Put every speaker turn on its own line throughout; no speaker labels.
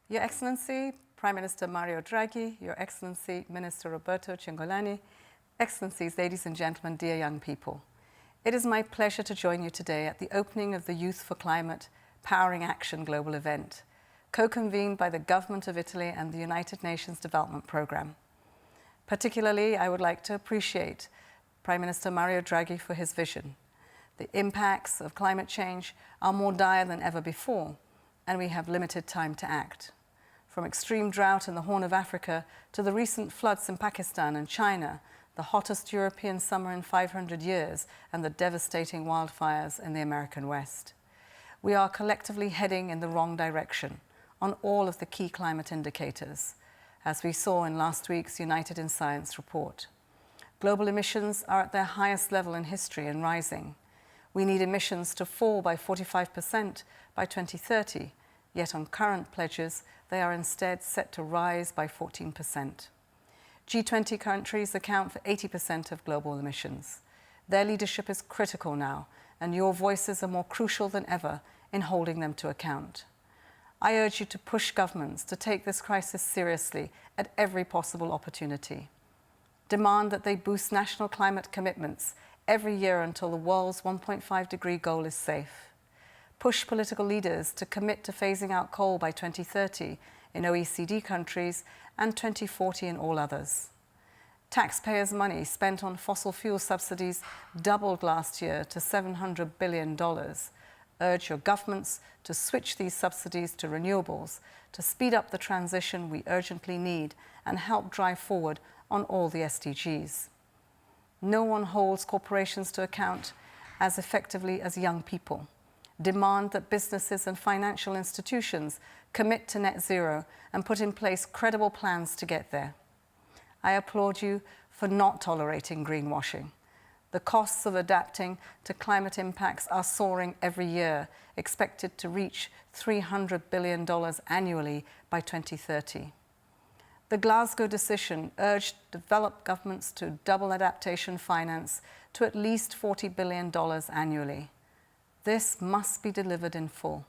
Your Excellency, Prime Minister Mario Draghi, Your Excellency, Minister Roberto Cingolani, Excellencies, ladies and gentlemen, dear young people. It is my pleasure to join you today at the opening of the Youth4Climate Powering Action global event, co-convened by the Government of Italy and the United Nations Development Programme. Particularly, I would like to appreciate Prime Minister Mario Draghi for his vision. The impacts of climate change are more dire than ever before, and we have limited time to act. From extreme drought in the Horn of Africa to the recent floods in Pakistan and China, the hottest European summer in 500 years, and the devastating wildfires in the American West. We are collectively heading in the wrong direction on all of the key climate indicators, as we saw in last week's United in Science report. Global emissions are at their highest level in history and rising. We need emissions to fall by 45% by 2030, yet on current pledges, they are instead set to rise by 14%. G20 countries account for 80% of global emissions. Their leadership is critical now, and your voices are more crucial than ever in holding them to account. I urge you to push governments to take this crisis seriously at every possible opportunity. Demand that they boost national climate commitments every year until the world's 1.5-degree goal is safe. Push political leaders to commit to phasing out coal by 2030 in OECD countries and 2040 in all others. Taxpayers' money spent on fossil fuel subsidies doubled last year to $700 billion. Urge your governments to switch these subsidies to renewables to speed up the transition we urgently need and help drive forward on all the SDGs. No one holds corporations to account as effectively as young people. Demand that businesses and financial institutions commit to net zero and put in place credible plans to get there. I applaud you for not tolerating greenwashing. The costs of adapting to climate impacts are soaring every year, expected to reach $300 billion annually by 2030. The Glasgow decision urged developed governments to double adaptation finance to at least $40 billion annually. This must be delivered in full.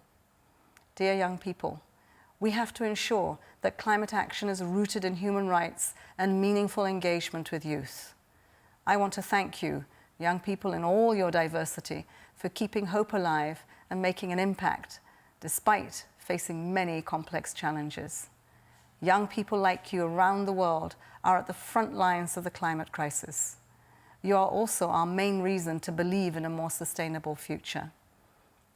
Dear young people, we have to ensure that climate action is rooted in human rights and meaningful engagement with youth. I want to thank you, young people in all your diversity, for keeping hope alive and making an impact, despite facing many complex challenges. Young people like you around the world are at the front lines of the climate crisis. You are also our main reason to believe in a more sustainable future.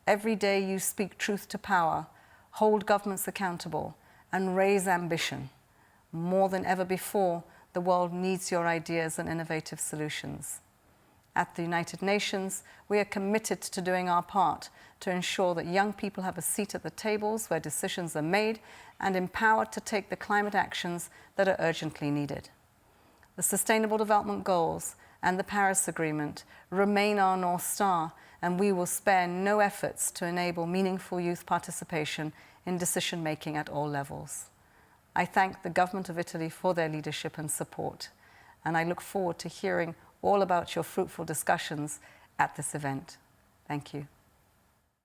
Every day you speak truth to power, hold governments accountable, and raise ambition. More than ever before, the world needs your ideas and innovative solutions. At the United Nations, we are committed to doing our part to ensure that young people have a seat at the tables where decisions are made and empowered to take the climate actions that are urgently needed. The Sustainable Development Goals and the Paris Agreement remain our North Star, and we will spare no efforts to enable meaningful youth participation in decision-making at all levels. I thank the Government of Italy for their leadership and support, and I look forward to hearing all about your fruitful discussions at this event. Thank you.